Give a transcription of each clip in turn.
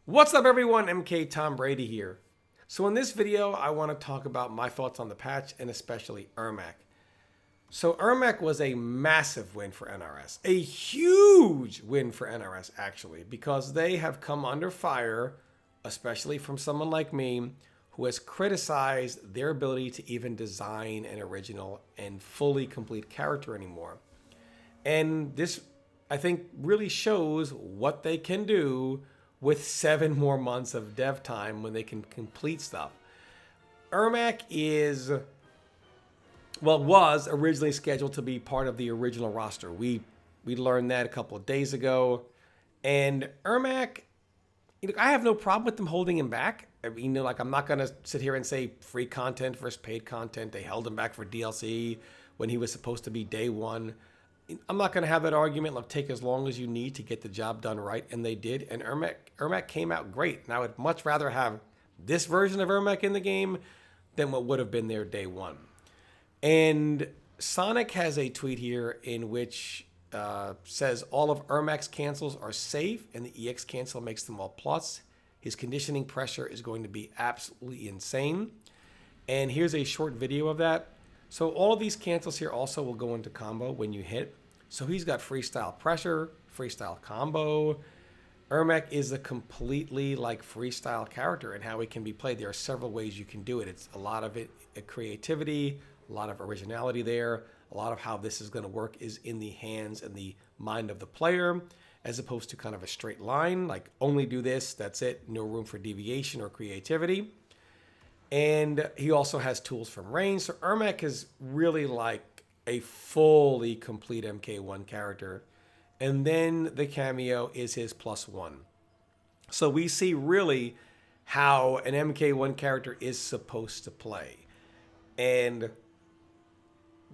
What's up everyone, MK Tom Brady here. So in this video, I want to talk about my thoughts on the patch and especially Ermac. So Ermac was a massive win for NRS, a huge win for NRS actually, because they have come under fire, especially from someone like me, who has criticized their ability to even design an original and fully complete character anymore. And this, I think, really shows what they can do with 7 more months of dev time when they can complete stuff. Ermac was originally scheduled to be part of the original roster. We learned that a couple of days ago. And Ermac, I have no problem with them holding him back. I mean, I'm not going to sit here and say free content versus paid content. They held him back for DLC when he was supposed to be day one. I'm not going to have that argument. Look, take as long as you need to get the job done right, and they did. And Ermac came out great. And I would much rather have this version of Ermac in the game than what would have been there day one. And Sonic has a tweet here in which says all of Ermac's cancels are safe, and the EX cancel makes them all plus. His conditioning pressure is going to be absolutely insane. And here's a short video of that. So all of these cancels here also will go into combo when you hit. So he's got freestyle pressure, freestyle combo. Ermac is a completely freestyle character and how it can be played. There are several ways you can do it. It's a lot of it creativity, a lot of originality there. A lot of how this is going to work is in the hands and the mind of the player, as opposed to kind of a straight line, like only do this, that's it, no room for deviation or creativity. And he also has tools from Rain. So Ermac is really like a fully complete MK1 character. And then the cameo is his +1. So we see really how an MK1 character is supposed to play. And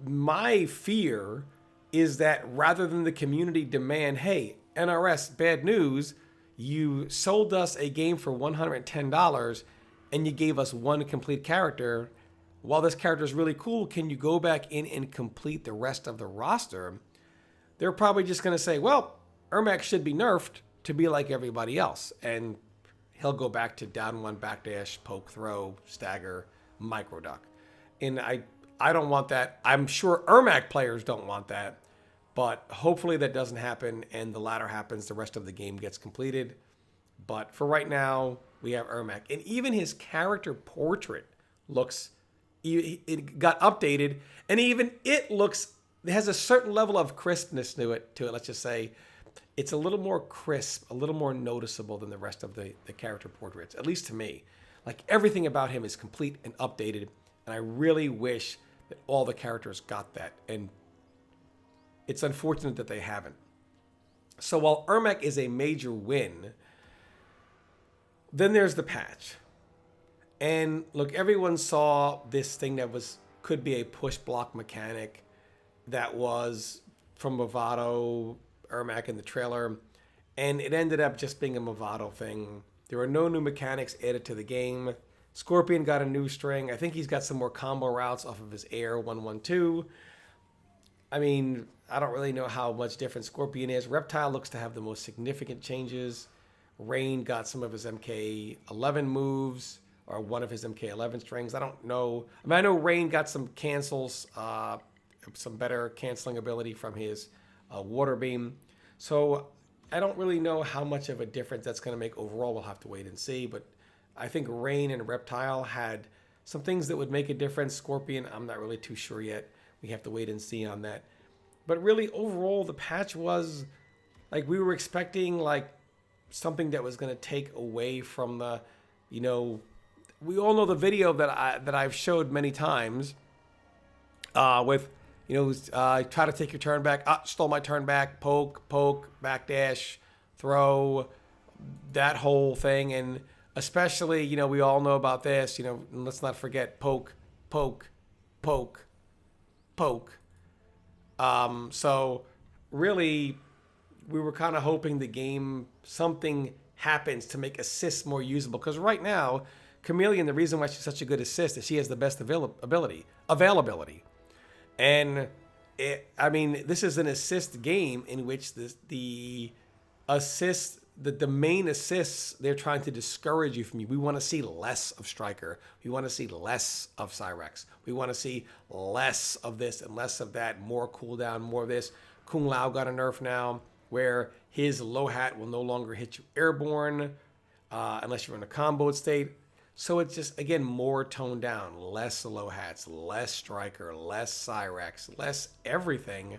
my fear is that rather than the community demand, hey, NRS, bad news, you sold us a game for $110 and you gave us one complete character. While this character is really cool, can you go back in and complete the rest of the roster? They're probably just going to say, well, Ermac should be nerfed to be like everybody else. And he'll go back to down one, backdash, poke, throw, stagger, micro duck. And I don't want that. I'm sure Ermac players don't want that. But hopefully that doesn't happen and the latter happens, the rest of the game gets completed. But for right now, we have Ermac. And even his character portrait it got updated, and even it has a certain level of crispness to it. Let's just say it's a little more crisp, a little more noticeable than the rest of the character portraits, at least to me. Like everything about him is complete and updated, and I really wish that all the characters got that, and it's unfortunate that they haven't. So while Ermac is a major win, then there's the patch. And look, everyone saw this thing that could be a push block mechanic that was from Movado, Ermac in the trailer, and it ended up just being a Movado thing. There were no new mechanics added to the game. Scorpion got a new string. I think he's got some more combo routes off of his Air 112. I mean, I don't really know how much different Scorpion is. Reptile looks to have the most significant changes. Rain got some of his MK11 moves, or one of his MK11 strings. I don't know. I mean, I know Rain got some cancels, some better canceling ability from his water beam. So I don't really know how much of a difference that's going to make overall. We'll have to wait and see. But I think Rain and Reptile had some things that would make a difference. Scorpion, I'm not really too sure yet. We have to wait and see on that. But really, overall, the patch was we were expecting something that was going to take away from the, we all know the video that I've showed many times with, try to take your turn back, stole my turn back, poke, backdash, throw, that whole thing. And especially, we all know about this, let's not forget poke. So really, we were kind of hoping the game, something happens to make assists more usable. Because right now, Chameleon, the reason why she's such a good assist is she has the best availability. And this is an assist game in which the assist the main assists, they're trying to discourage you from you. We want to see less of Striker. We want to see less of Cyrex. We want to see less of this and less of that, more cooldown, more of this. Kung Lao got a nerf now where his low hat will no longer hit you airborne unless you're in a combo state. So it's just, again, more toned down, less low hats, less Striker, less Cyrex, less everything,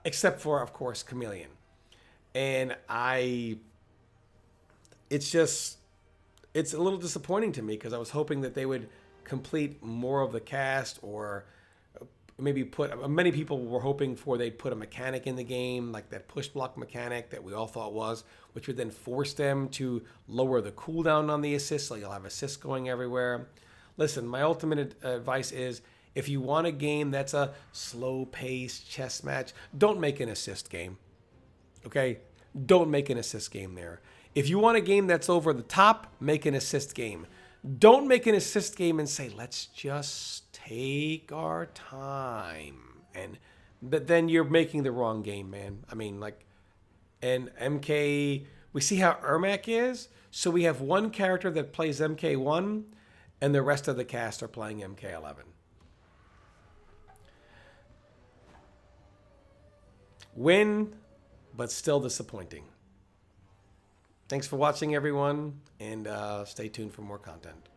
except for, of course, Chameleon. And it's a little disappointing to me because I was hoping that they would complete more of the cast, or maybe many people were hoping for they'd put a mechanic in the game, like that push block mechanic that we all thought was, which would then force them to lower the cooldown on the assist, so you'll have assists going everywhere. Listen, my ultimate advice is, if you want a game that's a slow-paced chess match, don't make an assist game. Okay? Don't make an assist game there. If you want a game that's over the top, make an assist game. Don't make an assist game and say, let's just take our time. But then you're making the wrong game, man. I mean, like, and MK, we see how Ermac is. So we have one character that plays MK1, and the rest of the cast are playing MK11. Win, but still disappointing. Thanks for watching, everyone, and stay tuned for more content.